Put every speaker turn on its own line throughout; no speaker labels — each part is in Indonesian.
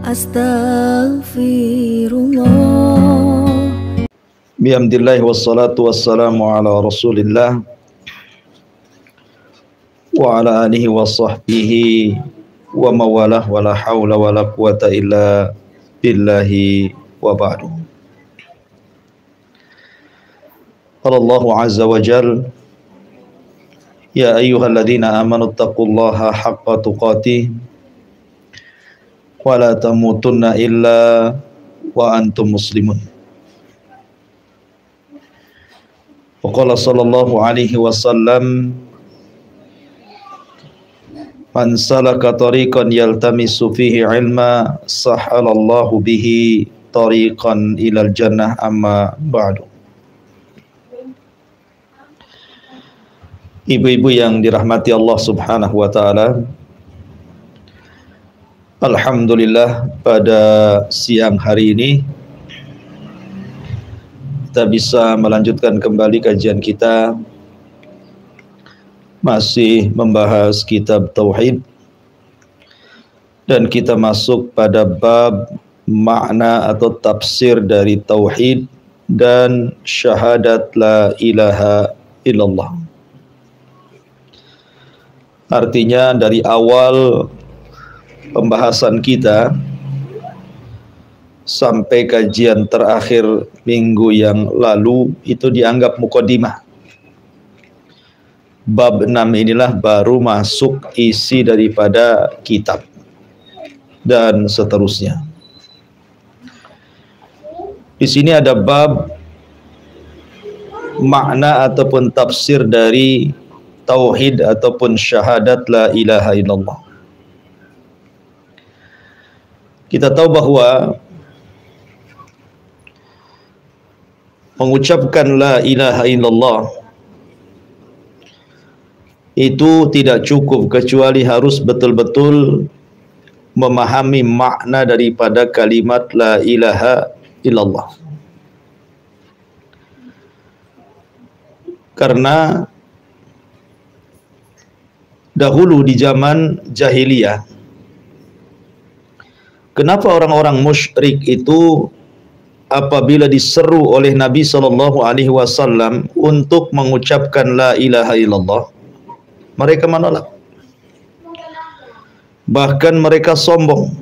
Astaghfirullah.
Bihamdillah wassalatu wassalamu ala rasulillah wa ala alihi wa sahbihi wa mawalah wa la hawla wa la quwata illa billahi wa ba'du. Allahu azza wa jal, ya ayyuhalladzina amanu taqullaha haqqa tuqatih wa la tamutunna illa wa antum muslimun. Wa qala sallallahu alaihi wasallam, man salaka tariqan yaltamisu fihi ilma sahalallahu bihi tariqan ilal jannah, amma ba'du. Ibu-ibu yang dirahmati Allah subhanahu wa ta'ala, alhamdulillah pada siang hari ini kita bisa melanjutkan kembali kajian kita, masih membahas kitab Tauhid, dan kita masuk pada bab makna atau tafsir dari Tauhid dan syahadat la ilaha illallah. Artinya dari awal pembahasan kita sampai kajian terakhir minggu yang lalu itu dianggap muqaddimah. Bab 6 inilah baru masuk isi daripada kitab dan seterusnya. Di sini ada bab makna ataupun tafsir dari Tauhid ataupun syahadat la ilaha illallah. Kita tahu bahwa mengucapkan la ilaha illallah itu tidak cukup, kecuali harus betul-betul memahami makna daripada kalimat la ilaha illallah. Karena dahulu di zaman jahiliyah, kenapa orang-orang musyrik itu apabila diseru oleh Nabi SAW untuk mengucapkan la ilaha illallah, mereka menolak. Bahkan mereka sombong,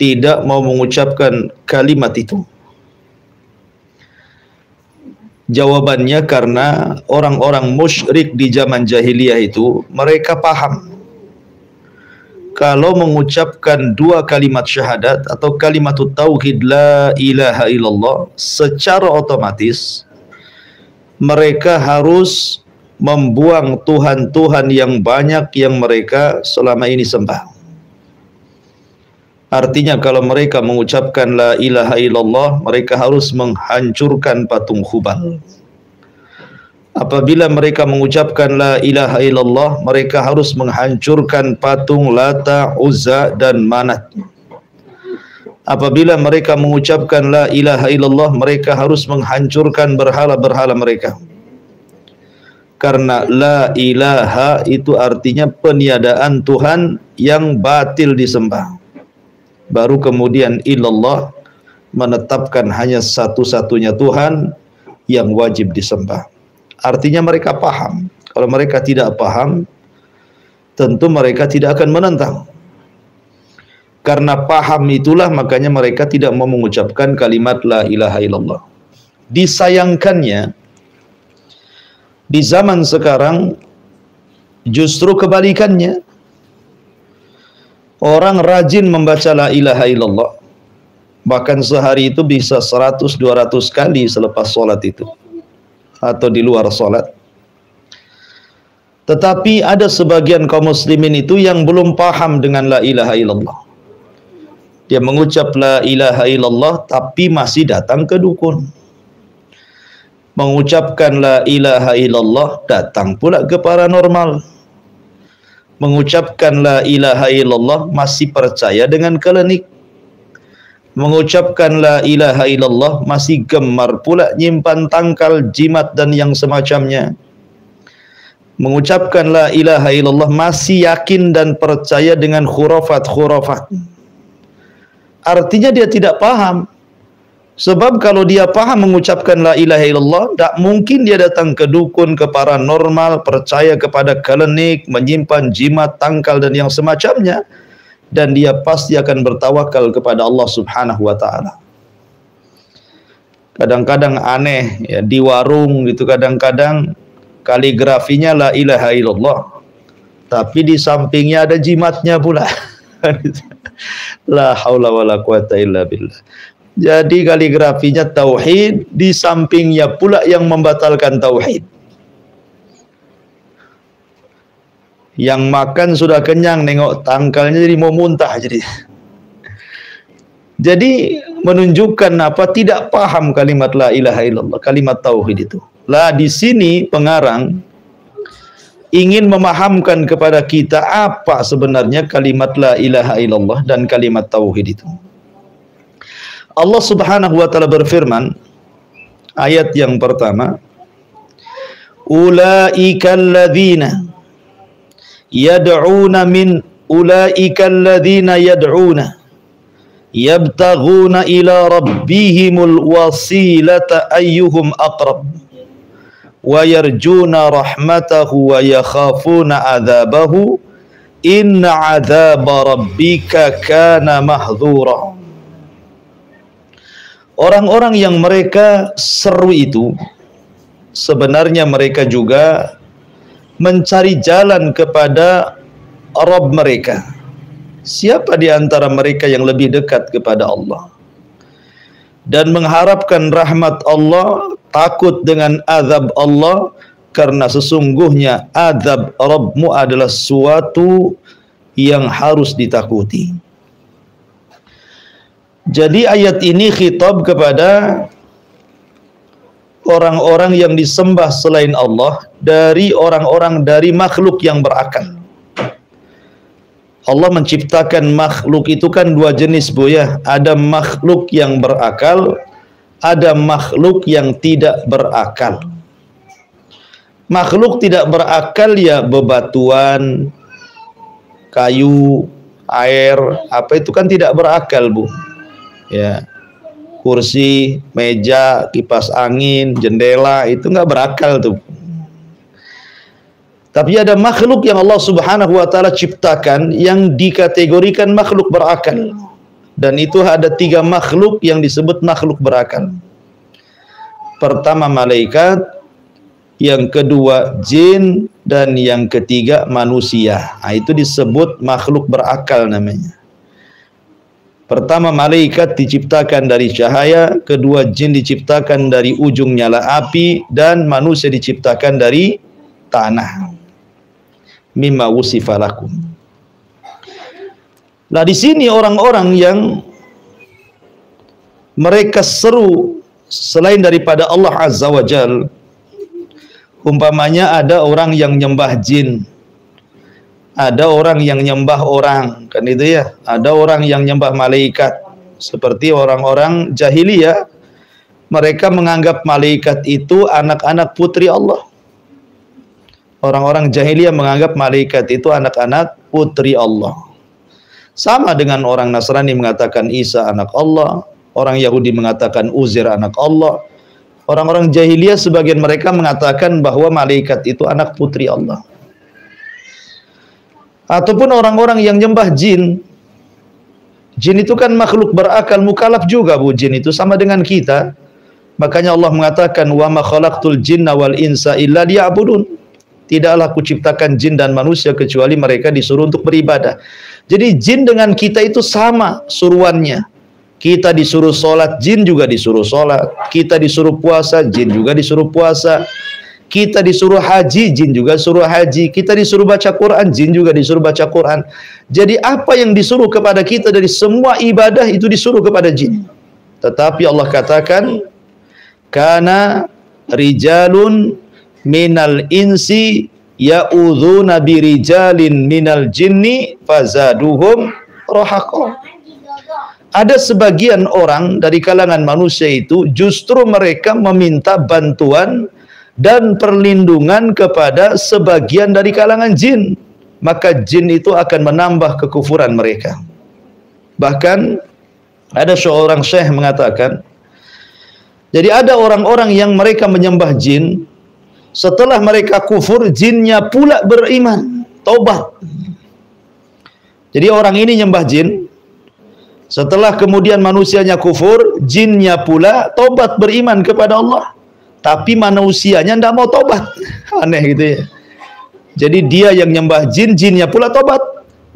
tidak mau mengucapkan kalimat itu. Jawabannya karena orang-orang musyrik di zaman jahiliyah itu, mereka paham kalau mengucapkan dua kalimat syahadat atau kalimat tauhid la ilaha illallah, secara otomatis mereka harus membuang Tuhan-Tuhan yang banyak yang mereka selama ini sembah. Artinya kalau mereka mengucapkan la ilaha illallah, mereka harus menghancurkan patung Hubal. Apabila mereka mengucapkan la ilaha illallah, mereka harus menghancurkan patung Lata, Uzza dan Manat. Apabila mereka mengucapkan la ilaha illallah, mereka harus menghancurkan berhala-berhala mereka. Karena la ilaha itu artinya peniadaan Tuhan yang batil disembah. Baru kemudian illallah menetapkan hanya satu-satunya Tuhan yang wajib disembah. Artinya mereka paham. Kalau mereka tidak paham, tentu mereka tidak akan menentang. Karena paham itulah makanya mereka tidak mau mengucapkan kalimat la ilaha illallah. Disayangkannya, di zaman sekarang justru kebalikannya. Orang rajin membaca la ilaha illallah, bahkan sehari itu bisa 100-200 kali selepas sholat itu, atau di luar sholat. Tetapi ada sebagian kaum muslimin itu yang belum paham dengan la ilaha illallah. Dia mengucap la ilaha illallah tapi masih datang ke dukun. Mengucapkan la ilaha illallah datang pula ke paranormal. Mengucapkan la ilaha illallah masih percaya dengan klinik. Mengucapkan la ilaha illallah masih gemar pula nyimpan tangkal, jimat dan yang semacamnya. Mengucapkan la ilaha illallah masih yakin dan percaya dengan khurafat-khurafat. artinya dia tidak paham. Sebab kalau dia paham mengucapkan la ilaha illallah, tak mungkin dia datang ke dukun, ke paranormal, percaya kepada kelenik, menyimpan jimat, tangkal dan yang semacamnya, dan dia pasti akan bertawakal kepada Allah Subhanahu wa taala. Kadang-kadang aneh ya, di warung gitu kadang-kadang kaligrafinya la ilaha illallah, tapi di sampingnya ada jimatnya pula. La haula wala quwata illa billah. Jadi kaligrafinya tauhid, di sampingnya pula yang membatalkan tauhid. Yang makan sudah kenyang, nengok tangkalnya jadi mau muntah jadi. Jadi menunjukkan apa? Tidak paham kalimat la ilaha illallah, kalimat tauhid itu. Lah di sini pengarang ingin memahamkan kepada kita apa sebenarnya kalimat la ilaha illallah dan kalimat tauhid itu. Allah Subhanahu wa taala berfirman, ayat yang pertama, ulaikal ladzina yad'una min ulaikal ladzina yad'una yabtaghuna ila rabbihimul wasilata ayyuhum aqrab wa yarjuna rahmatahu wa yakhafuna adzabahu inna adzaba rabbika kana mahdzura. Orang-orang yang mereka seru itu sebenarnya mereka juga mencari jalan kepada Rabb mereka. Siapa di antara mereka yang lebih dekat kepada Allah dan mengharapkan rahmat Allah, takut dengan azab Allah, karena sesungguhnya azab Rabbmu adalah suatu yang harus ditakuti. Jadi ayat ini khitab kepada orang-orang yang disembah selain Allah dari orang-orang dari makhluk yang berakal. Allah menciptakan makhluk itu kan dua jenis Bu ya. Ada makhluk yang berakal, ada makhluk yang tidak berakal. Makhluk tidak berakal ya bebatuan, kayu, air, apa itu kan tidak berakal Bu. Ya, kursi, meja, kipas angin, jendela itu nggak berakal tuh. Tapi ada makhluk yang Allah Subhanahu wa taala ciptakan yang dikategorikan makhluk berakal. Dan itu ada 3 makhluk yang disebut makhluk berakal. Pertama malaikat, yang kedua jin, dan yang ketiga manusia. Nah, itu disebut makhluk berakal namanya. Pertama malaikat diciptakan dari cahaya, kedua jin diciptakan dari ujung nyala api, dan manusia diciptakan dari tanah. Mimma wusifa lakum. Nah di sini orang-orang yang mereka seru selain daripada Allah Azza wa Jal, umpamanya ada orang yang nyembah jin, ada orang yang nyembah orang, kan itu ya. Ada orang yang nyembah malaikat. Seperti orang-orang jahiliyah, mereka menganggap malaikat itu anak-anak putri Allah. Orang-orang jahiliyah menganggap malaikat itu anak-anak putri Allah. Sama dengan orang Nasrani mengatakan Isa anak Allah, orang Yahudi mengatakan Uzair anak Allah. Orang-orang jahiliyah sebagian mereka mengatakan bahwa malaikat itu anak putri Allah. Ataupun orang-orang yang nyembah jin. Jin itu kan makhluk berakal, mukallaf juga Bu, jin itu sama dengan kita. Makanya Allah mengatakan wa ma khalaqtul jinna wal insa illa liya'budun. Tidaklah kuciptakan jin dan manusia kecuali mereka disuruh untuk beribadah. Jadi jin dengan kita itu sama suruhannya. Kita disuruh sholat, jin juga disuruh sholat. Kita disuruh puasa, jin juga disuruh puasa. Kita disuruh haji, jin juga suruh haji. Kita disuruh baca Quran, jin juga disuruh baca Quran. Jadi apa yang disuruh kepada kita dari semua ibadah itu disuruh kepada jin. Tetapi Allah katakan, kana rijalun minal insi ya'udzuuna birijalin minal jinni fazaduhum rahaqa. Ada sebagian orang dari kalangan manusia itu justru mereka meminta bantuan dan perlindungan kepada sebagian dari kalangan jin, maka jin itu akan menambah kekufuran mereka. Bahkan Ada seorang syekh mengatakan, jadi ada orang-orang yang mereka menyembah jin, setelah mereka kufur, jinnya pula beriman, taubat. Jadi orang ini nyembah jin, setelah kemudian manusianya kufur, jinnya pula taubat beriman kepada Allah. Tapi manusianya tidak mau taubat. Aneh gitu ya. Jadi dia yang nyembah jin, jinnya pula taubat.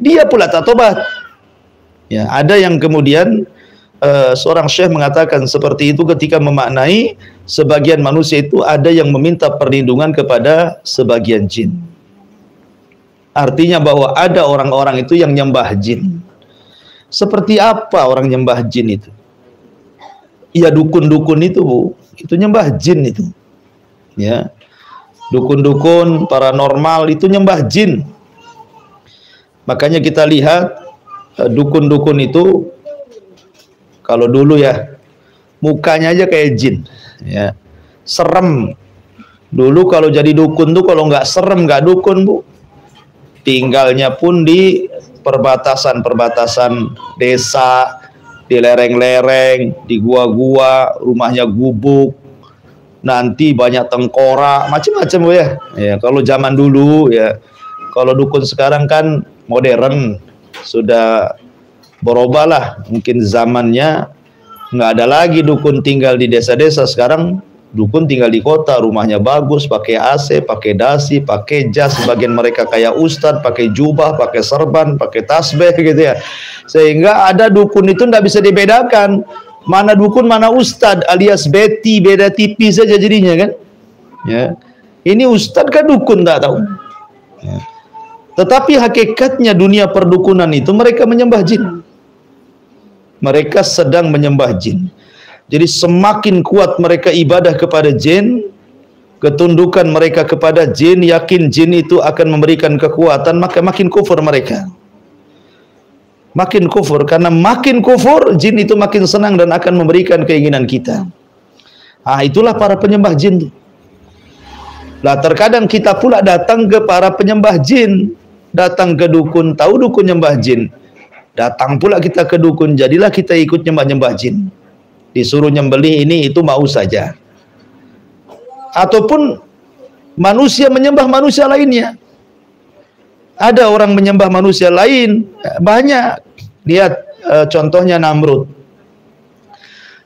Dia pula tak taubat. Ya, ada yang kemudian seorang syekh mengatakan seperti itu ketika memaknai sebagian manusia itu ada yang meminta perlindungan kepada sebagian jin. Artinya bahwa ada orang-orang itu yang nyembah jin. Seperti apa orang nyembah jin itu? Ya dukun-dukun itu, Bu. Itu nyembah jin itu. Ya. Dukun-dukun paranormal itu nyembah jin. Makanya kita lihat dukun-dukun itu kalau dulu ya mukanya aja kayak jin, ya serem. Dulu kalau jadi dukun tuh kalau nggak serem nggak dukun, Bu. Tinggalnya pun di perbatasan desa, di lereng-lereng, di gua-gua, rumahnya gubuk, nanti banyak tengkorak, macam-macam, Bu ya. Ya kalau zaman dulu ya, kalau dukun sekarang kan modern, sudah berubah lah, mungkin zamannya nggak ada lagi dukun tinggal di desa-desa. Sekarang dukun tinggal di kota, rumahnya bagus, pakai AC, pakai dasi, pakai jas, sebagian mereka kayak ustadz, pakai jubah, pakai serban, pakai tasbih gitu ya. Sehingga ada dukun itu nggak bisa dibedakan mana dukun mana ustadz, alias Betty, beda tipis saja jadinya kan. Ya, ini ustadz kan dukun tak tahu. Ya. Tetapi hakikatnya dunia perdukunan itu mereka menyembah jin. Mereka sedang menyembah jin. Jadi semakin kuat mereka ibadah kepada jin, ketundukan mereka kepada jin, yakin jin itu akan memberikan kekuatan, maka makin kufur mereka. Makin kufur, karena makin kufur, jin itu makin senang dan akan memberikan keinginan kita. Ah, itulah para penyembah jin. Lah terkadang kita pula datang ke para penyembah jin, datang ke dukun, tahu dukun nyembah jin. Datang pula kita ke dukun, jadilah kita ikut nyembah-nyembah jin. Disuruh nyembelih ini itu mau saja. Ataupun manusia menyembah manusia lainnya. Ada orang menyembah manusia lain, banyak. Lihat contohnya Namrud.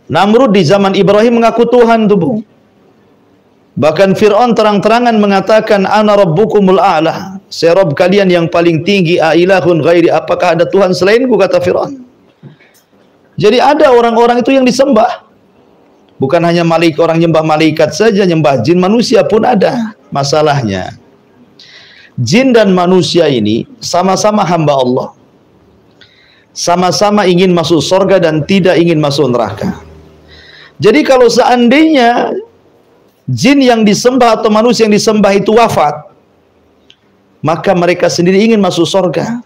Namrud di zaman Ibrahim mengaku Tuhan tuh, Bu. Bahkan Fir'aun terang-terangan mengatakan ana rabbukumul a'la. Saya Rabb kalian yang paling tinggi, ailahun ghairi, apakah ada Tuhan selainku, kata Fir'aun. Jadi ada orang-orang itu yang disembah. Bukan hanya orang nyembah malaikat saja, nyembah jin, manusia pun ada. Masalahnya jin dan manusia ini sama-sama hamba Allah. Sama-sama ingin masuk surga dan tidak ingin masuk neraka. Jadi kalau seandainya jin yang disembah atau manusia yang disembah itu wafat, maka mereka sendiri ingin masuk surga,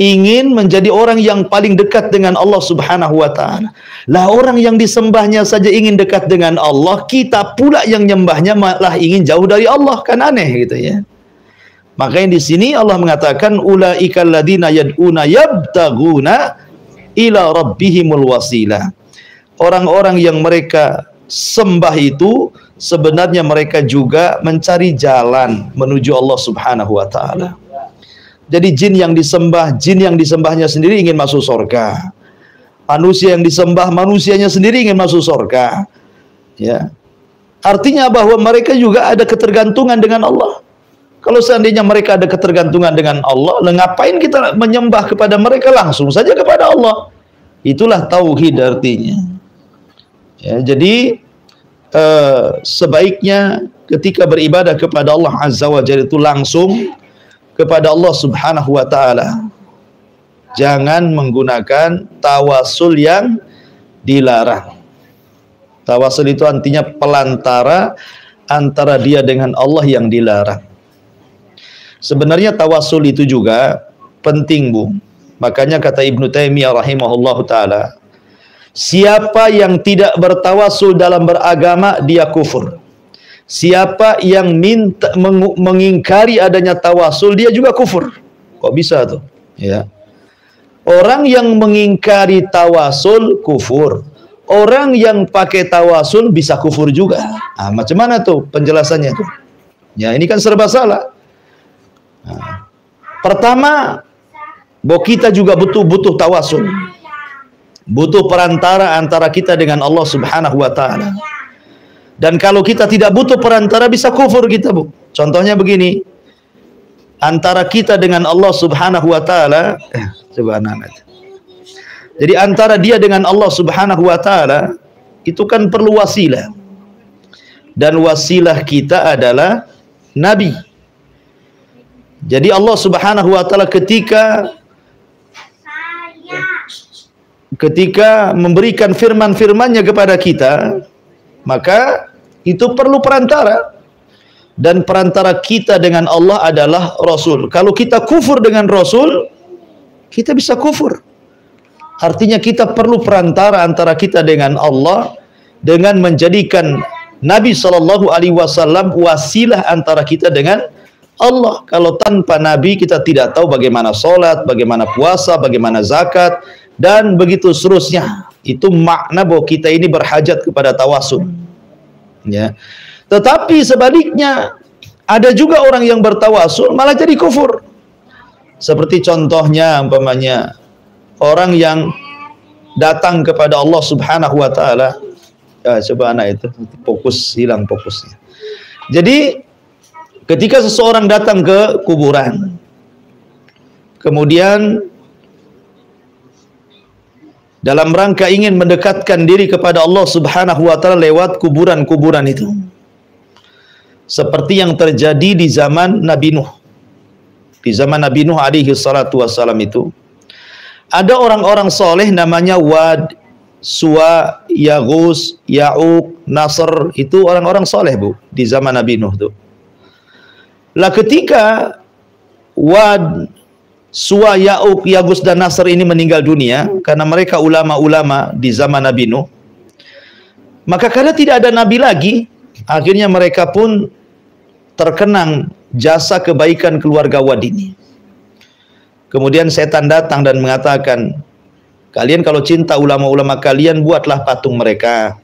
ingin menjadi orang yang paling dekat dengan Allah Subhanahu wa ta'ala. Lah orang yang disembahnya saja ingin dekat dengan Allah, kita pula yang nyembahnya malah ingin jauh dari Allah, kan aneh gitu ya. Makanya di sini Allah mengatakan ulaikal ladina yad'una yabtaguna ila rabbihimul wasilah. Orang-orang yang mereka sembah itu sebenarnya mereka juga mencari jalan menuju Allah Subhanahu wa ta'ala. Jadi jin yang disembahnya sendiri ingin masuk surga. Manusia yang disembah manusianya sendiri ingin masuk surga. Ya. Artinya bahwa mereka juga ada ketergantungan dengan Allah. Kalau seandainya mereka ada ketergantungan dengan Allah, ngapain kita menyembah kepada mereka, langsung saja kepada Allah. Itulah tauhid artinya. Ya, jadi sebaiknya ketika beribadah kepada Allah Azza wa Jalla itu langsung kepada Allah Subhanahu wa ta'ala. Jangan menggunakan tawasul yang dilarang. Tawasul itu artinya pelantara antara dia dengan Allah yang dilarang. Sebenarnya tawasul itu juga penting, Bu. Makanya kata Ibnu Taimiyah rahimahullahu ta'ala, siapa yang tidak bertawasul dalam beragama, dia kufur. Siapa yang mengingkari adanya tawasul, dia juga kufur. Kok bisa tuh? Ya. Orang yang mengingkari tawasul kufur. Orang yang pakai tawasul bisa kufur juga. Nah, macam mana tuh penjelasannya tuh? Ya, ini kan serba salah. Nah, pertama, bahwa kita juga butuh tawasul. Butuh perantara antara kita dengan Allah Subhanahu wa taala. Dan kalau kita tidak butuh perantara bisa kufur kita, Bu. Contohnya begini. Antara kita dengan Allah Subhanahu wa taala, subhanallah. Jadi antara dia dengan Allah Subhanahu wa taala itu kan perlu wasilah. Dan wasilah kita adalah nabi. Jadi Allah Subhanahu wa taala ketika memberikan firman-firmannya kepada kita, maka itu perlu perantara. Dan perantara kita dengan Allah adalah Rasul. Kalau kita kufur dengan Rasul, kita bisa kufur. Artinya kita perlu perantara antara kita dengan Allah dengan menjadikan Nabi SAW wasilah antara kita dengan Allah. Kalau tanpa Nabi kita tidak tahu bagaimana sholat, bagaimana puasa, bagaimana zakat, dan begitu seterusnya. Itu makna bahwa kita ini berhajat kepada tawasul. Ya. Tetapi sebaliknya, ada juga orang yang bertawasul malah jadi kufur. Seperti contohnya umpamanya orang yang datang kepada Allah Subhanahu wa taala. Ya, coba anak itu hilang fokusnya. Jadi ketika seseorang datang ke kuburan, kemudian dalam rangka ingin mendekatkan diri kepada Allah Subhanahu wa taala lewat kuburan-kuburan itu. Seperti yang terjadi di zaman Nabi Nuh. Di zaman Nabi Nuh alaihi salatu wassalam itu ada orang-orang soleh namanya Wad, Suwa, Yaghus, Ya'uq, Nasr. Itu orang-orang soleh, Bu, di zaman Nabi Nuh tuh. Lah ketika Wad, Suwa, Ya'uq, Yaghus dan Nasr ini meninggal dunia karena mereka ulama-ulama di zaman Nabi Nuh, maka karena tidak ada nabi lagi, akhirnya mereka pun terkenang jasa kebaikan keluarga Wad ini. Kemudian setan datang dan mengatakan, kalian kalau cinta ulama-ulama kalian, buatlah patung mereka,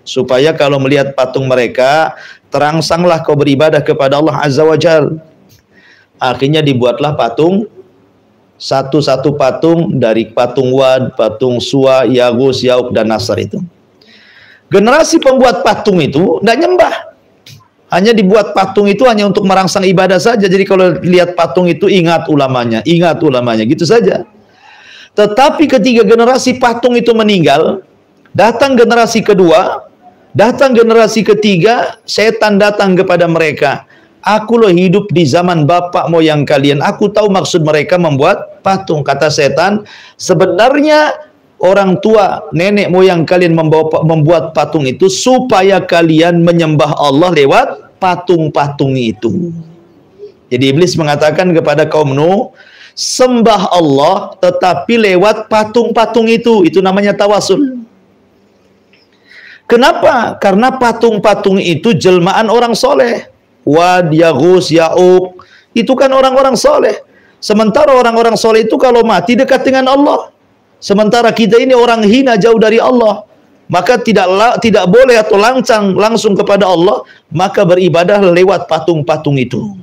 supaya kalau melihat patung mereka terangsanglah kau beribadah kepada Allah Azza wa Jal. Akhirnya dibuatlah patung, satu-satu patung dari patung Wad, patung Suwa, Yaghus, Ya'uq dan Nasr itu. Generasi pembuat patung itu tidak nyembah. Hanya dibuat patung itu hanya untuk merangsang ibadah saja. Jadi kalau lihat patung itu ingat ulamanya gitu saja. Tetapi ketika generasi patung itu meninggal, datang generasi kedua, datang generasi ketiga, setan datang kepada mereka. Aku loh hidup di zaman bapak moyang kalian. Aku tahu maksud mereka membuat patung. Kata setan, sebenarnya orang tua nenek moyang kalian membuat patung itu supaya kalian menyembah Allah lewat patung-patung itu. Jadi iblis mengatakan kepada kaum Nuh, sembah Allah tetapi lewat patung-patung itu. Itu namanya tawasul. Kenapa? Karena patung-patung itu jelmaan orang soleh. Wad, Yaghus, Ya'uq, itu kan orang-orang soleh. Sementara orang-orang soleh itu kalau mati dekat dengan Allah. Sementara kita ini orang hina jauh dari Allah, maka tidak boleh atau langsung kepada Allah, maka beribadah lewat patung-patung itu.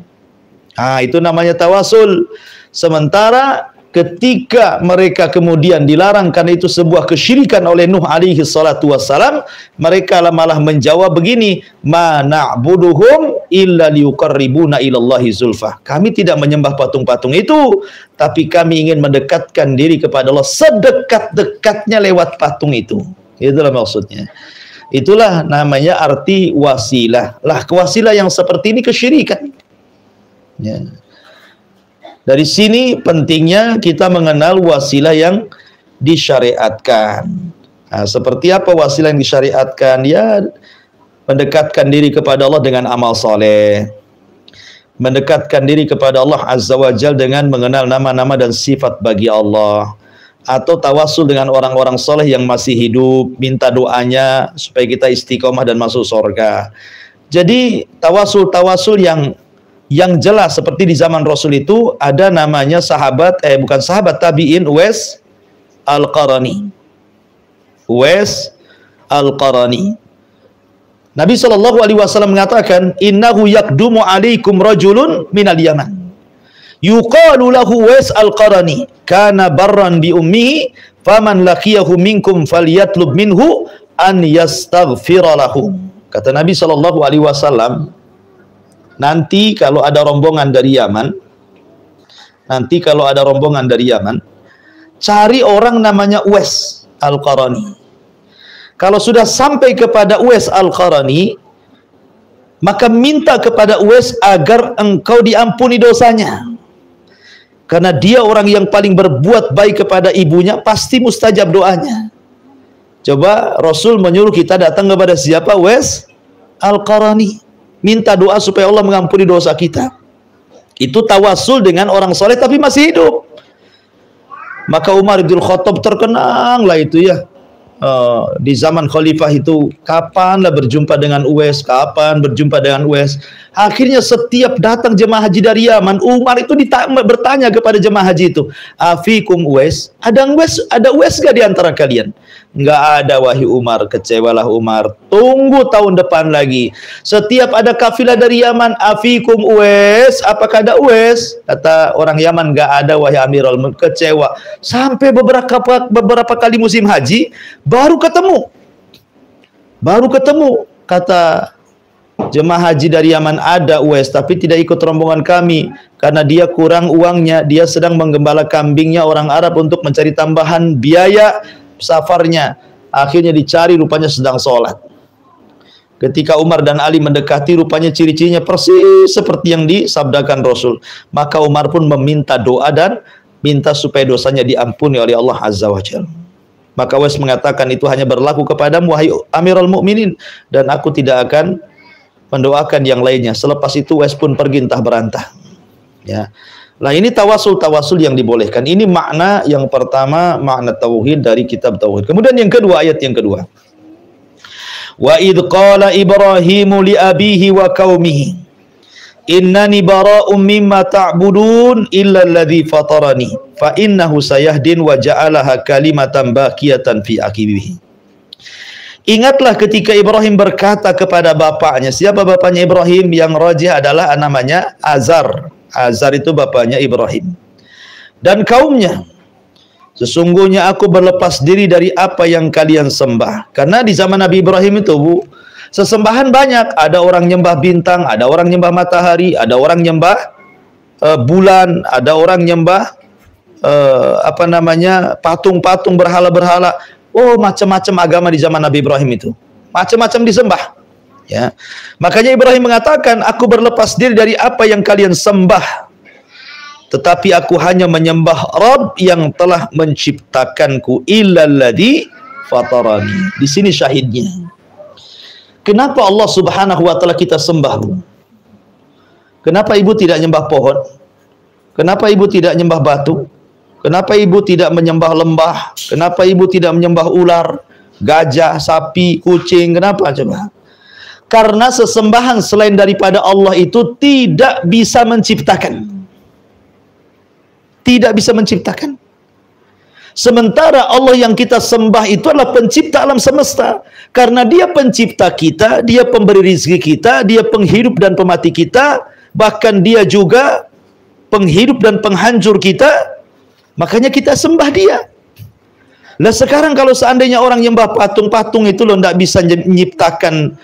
Itu namanya tawasul. Sementara ketika mereka kemudian dilarang karena itu sebuah kesyirikan oleh Nuh alaihi salatu wassalam, mereka malah menjawab begini, ma na'buduhum illa liuqarribuna ilallahi zulfah. Kami tidak menyembah patung-patung itu, tapi kami ingin mendekatkan diri kepada Allah sedekat-dekatnya lewat patung itu. Itulah maksudnya. Itulah namanya arti wasilah. Lah wasilah yang seperti ini kesyirikan. Ya. Dari sini pentingnya kita mengenal wasilah yang disyariatkan. Nah, seperti apa wasilah yang disyariatkan? Ya, mendekatkan diri kepada Allah dengan amal soleh. Mendekatkan diri kepada Allah Azza wa Jal dengan mengenal nama-nama dan sifat bagi Allah. Atau tawasul dengan orang-orang soleh yang masih hidup, minta doanya supaya kita istiqomah dan masuk surga. Jadi tawasul-tawasul yang yang jelas seperti di zaman Rasul itu ada namanya bukan sahabat tabi'in, Uwais Al-Qarani. Uwais Al-Qarani. Nabi SAW mengatakan, innahu yakdumu alaikum rajulun minal Yaman. Yuqalu lahu Uwais Al-Qarani, kana barran bi ummihi, faman laqiyahu minkum falyatlub minhu an yastaghfira lahu. Kata Nabi SAW, nanti kalau ada rombongan dari Yaman, cari orang namanya Uwais Al-Qarani. Kalau sudah sampai kepada Uwais Al-Qarani, maka minta kepada Uwais agar engkau diampuni dosanya. Karena dia orang yang paling berbuat baik kepada ibunya, pasti mustajab doanya. Coba Rasul menyuruh kita datang kepada siapa? Uwais Al-Qarani. Minta doa supaya Allah mengampuni dosa kita. Itu tawasul dengan orang soleh tapi masih hidup. Maka Umar bin Khattab terkenang lah itu ya. Di zaman khalifah itu, kapanlah berjumpa dengan Uwais, akhirnya setiap datang jemaah haji dari Yaman, Umar itu bertanya kepada jemaah haji itu, afikum Uwais, ada Uwais gak di antara kalian? Nggak ada, wahai Umar. Kecewalah Umar. Tunggu tahun depan lagi. Setiap ada kafilah dari Yaman, afikum Uwais, apakah ada Uwais? Kata orang Yaman, nggak ada, wahai Amirul Mukminin. Kecewa. Sampai beberapa kali musim haji, baru ketemu. Kata jemaah haji dari Yaman, ada Uwais, tapi tidak ikut rombongan kami karena dia kurang uangnya. Dia sedang menggembala kambingnya orang Arab untuk mencari tambahan biaya safarnya. Akhirnya dicari, rupanya sedang sholat. Ketika Umar dan Ali mendekati, rupanya ciri-cirinya persis seperti yang disabdakan Rasul. Maka Umar pun meminta doa dan minta supaya dosanya diampuni oleh Allah Azza wa Jalla. Maka Uwais mengatakan, itu hanya berlaku kepadamu wahai Amirul Mukminin, dan aku tidak akan mendoakan yang lainnya. Selepas itu Uwais pun pergi entah berantah. Ya. Nah, ini tawasul yang dibolehkan. Ini makna yang pertama, makna tauhid dari kitab tauhid. Kemudian yang kedua, ayat yang kedua. Wa idh qala Ibrahimu li abihi wa qaumihi innani bara'um mimma ta'budun illa alladhi fatarani fa innahu sayahdin wa ja'alaha kalimatan baqiyatan fi aqibihi. Ingatlah ketika Ibrahim berkata kepada bapaknya. Siapa bapaknya Ibrahim? Yang rajih adalah namanya Azar. Azar itu bapaknya Ibrahim. Dan kaumnya, sesungguhnya aku berlepas diri dari apa yang kalian sembah. Karena di zaman Nabi Ibrahim itu, sesembahan banyak. Ada orang nyembah bintang, ada orang nyembah matahari, ada orang nyembah bulan, ada orang nyembah patung-patung, berhala-berhala. Oh, macam-macam agama di zaman Nabi Ibrahim itu. Macam-macam disembah. Ya. Makanya Ibrahim mengatakan, aku berlepas diri dari apa yang kalian sembah, tetapi aku hanya menyembah Rabb yang telah menciptakanku, illalladzi fatarani. Di sini syahidnya. Kenapa Allah Subhanahu wa taala kita sembah? Kenapa ibu tidak nyembah pohon? Kenapa ibu tidak nyembah batu? Kenapa ibu tidak menyembah lembah? Kenapa ibu tidak menyembah ular, gajah, sapi, kucing? Kenapa coba? Karena sesembahan selain daripada Allah itu tidak bisa menciptakan. Tidak bisa menciptakan. Sementara Allah yang kita sembah itu adalah pencipta alam semesta. Karena dia pencipta kita, dia pemberi rizki kita, dia penghidup dan pemati kita, bahkan dia juga penghidup dan penghancur kita. Makanya kita sembah dia. Nah sekarang kalau seandainya orang nyembah patung-patung itu loh tidak bisa menciptakan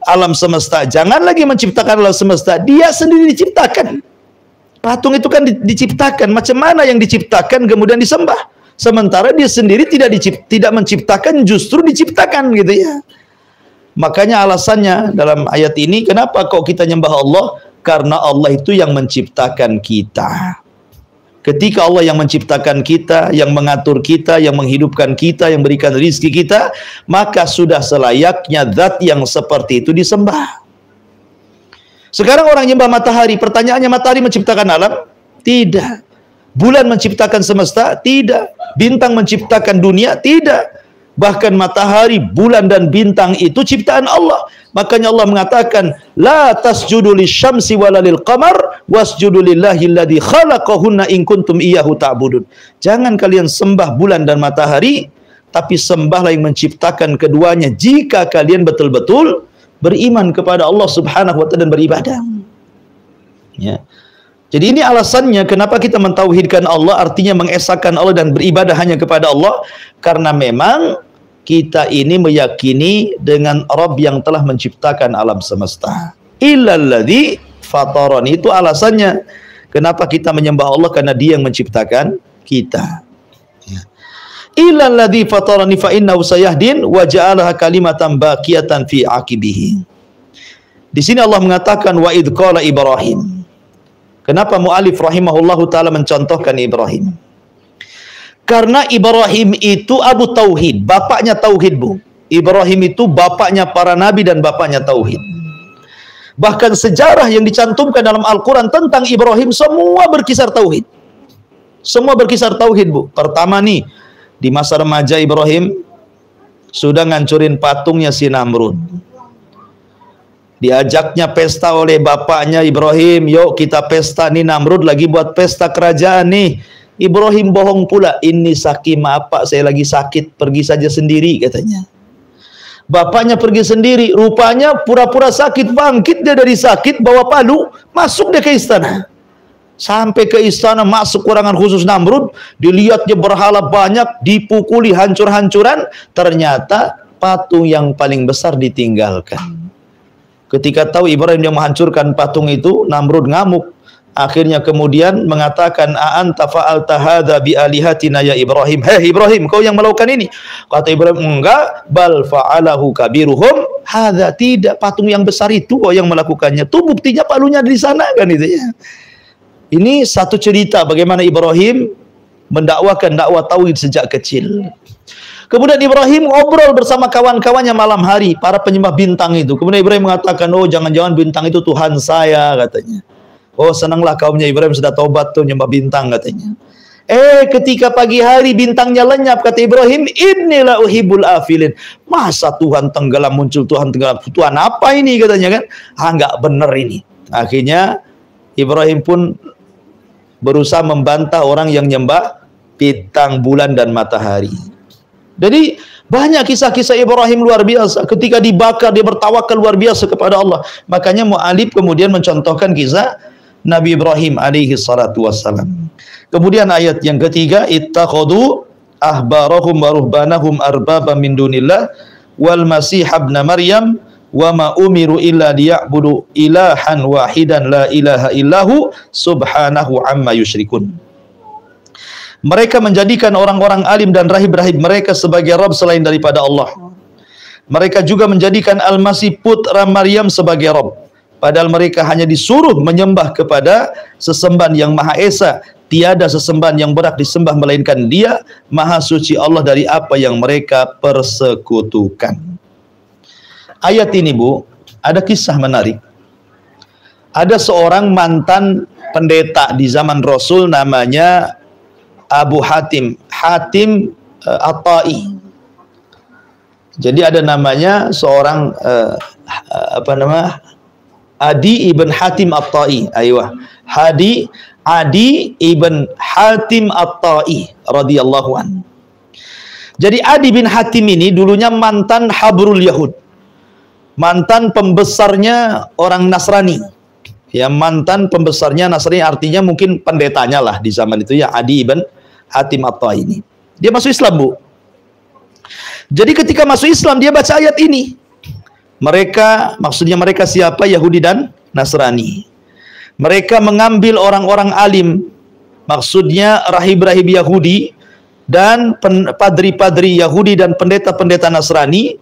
alam semesta, jangan lagi menciptakan alam semesta, dia sendiri diciptakan. Patung itu kan diciptakan, macam mana yang diciptakan kemudian disembah, sementara dia sendiri tidak menciptakan, justru diciptakan gitu ya. Makanya alasannya dalam ayat ini, kenapa kok kita nyembah Allah? Karena Allah itu yang menciptakan kita. Ketika Allah yang menciptakan kita, yang mengatur kita, yang menghidupkan kita, yang berikan rizki kita, maka sudah selayaknya zat yang seperti itu disembah. Sekarang orang nyembah matahari, pertanyaannya, matahari menciptakan alam? Tidak. Bulan menciptakan semesta? Tidak. Bintang menciptakan dunia? Tidak. Bahkan matahari, bulan dan bintang itu ciptaan Allah. Makanya Allah mengatakan, la tasjudu lisyamsi wala lil qamar wasjudu lillahi alladzi khalaqahunna in kuntum iyyahu ta'budun. Jangan kalian sembah bulan dan matahari, tapi sembahlah yang menciptakan keduanya jika kalian betul-betul beriman kepada Allah Subhanahu wa taala dan beribadah. Ya. Jadi ini alasannya kenapa kita mentauhidkan Allah, artinya mengesahkan Allah dan beribadah hanya kepada Allah, karena memang kita ini meyakini dengan Rabb yang telah menciptakan alam semesta. Illalladzi fatarani, itu alasannya kenapa kita menyembah Allah, karena Dia yang menciptakan kita. Ya. Illalladzi fatarani fa innahu sayahdin wa ja'alaha kalimatan baqiyatan fi aqibihi. Di sini Allah mengatakan wa idz qala Ibrahim. Kenapa mu'alif rahimahullahu ta'ala mencontohkan Ibrahim? Karena Ibrahim itu Abu Tauhid, bapaknya Tauhid, Bu. Ibrahim itu bapaknya para nabi dan bapaknya Tauhid. Bahkan sejarah yang dicantumkan dalam Al-Quran tentang Ibrahim semua berkisar Tauhid. Semua berkisar Tauhid, Bu. Pertama nih, di masa remaja Ibrahim sudah ngancurin patungnya si Namrud. Diajaknya pesta oleh bapaknya Ibrahim, yuk kita pesta nih, Namrud lagi buat pesta kerajaan nih. Ibrahim bohong pula, ini sakim apa, saya lagi sakit, pergi saja sendiri katanya. Bapaknya pergi sendiri, rupanya pura-pura sakit, bangkit dia dari sakit, bawa palu, masuk dia ke istana. Sampai ke istana, masuk ruangan khusus Namrud, dilihatnya berhala banyak, dipukuli hancur-hancuran, ternyata patung yang paling besar ditinggalkan. Ketika tahu Ibrahim yang menghancurkan patung itu, Namrud ngamuk. Akhirnya kemudian mengatakan, a'anta fa'alta hadza bi alihatina ya Ibrahim. Hei Ibrahim, kau yang melakukan ini? Kata Ibrahim, enggak, bal fa'alahu kabiruhum hadza, tidak, patung yang besar itu kau yang melakukannya. Tuh buktinya palunya di sana kan itu ya. Ini satu cerita bagaimana Ibrahim mendakwakan dakwah tauhid sejak kecil. Kemudian Ibrahim ngobrol bersama kawan-kawannya malam hari, para penyembah bintang itu. Kemudian Ibrahim mengatakan, oh jangan-jangan bintang itu Tuhan saya, katanya. Oh senanglah kaumnya Ibrahim sudah tobat tuh nyembah bintang, katanya. Ketika pagi hari bintangnya lenyap, kata Ibrahim, inilah uhibul afilin. Masa Tuhan tenggelam, muncul Tuhan tenggelam. Tuhan apa ini, katanya kan. Nggak bener ini. Akhirnya Ibrahim pun berusaha membantah orang yang nyembah bintang, bulan, dan matahari. Jadi banyak kisah-kisah Ibrahim luar biasa. Ketika dibakar dia bertawakal luar biasa kepada Allah. Makanya mu'alif kemudian mencontohkan kisah Nabi Ibrahim alaihi salatu wassalam. Kemudian ayat yang ketiga, ittakhadhu ahbarahum wa ruhbanahum arbaba min dunillah wal masih ibn Maryam wa ma umiru illa liya'budu ilahan wahidan la ilaha illahu subhanahu amma yusyrikun. Mereka menjadikan orang-orang alim dan rahib-rahib mereka sebagai Rabb selain daripada Allah. Mereka juga menjadikan Al-Masih putra Maryam sebagai Rabb. Padahal mereka hanya disuruh menyembah kepada sesembahan yang Maha Esa. Tiada sesembahan yang berhak disembah melainkan Dia, Maha Suci Allah dari apa yang mereka persekutukan. Ayat ini, Bu, ada kisah menarik. Ada seorang mantan pendeta di zaman Rasul namanya Abu Hatim At-Tai. Jadi ada namanya seorang Adi ibn Hatim At-Tai. Aiyah. Adi ibn Hatim At-Tai radhiyallahu an. Jadi Adi bin Hatim ini dulunya mantan Habrul Yahud. Mantan pembesarnya orang Nasrani. Ya, mantan pembesarnya Nasrani, artinya mungkin pendetanya lah di zaman itu ya, Adi ibn Hatim At-Tai ini. Dia masuk Islam, Bu. Jadi ketika masuk Islam dia baca ayat ini. Mereka, maksudnya mereka siapa? Yahudi dan Nasrani. Mereka mengambil orang-orang alim, maksudnya rahib-rahib Yahudi dan padri-padri Yahudi dan pendeta-pendeta Nasrani.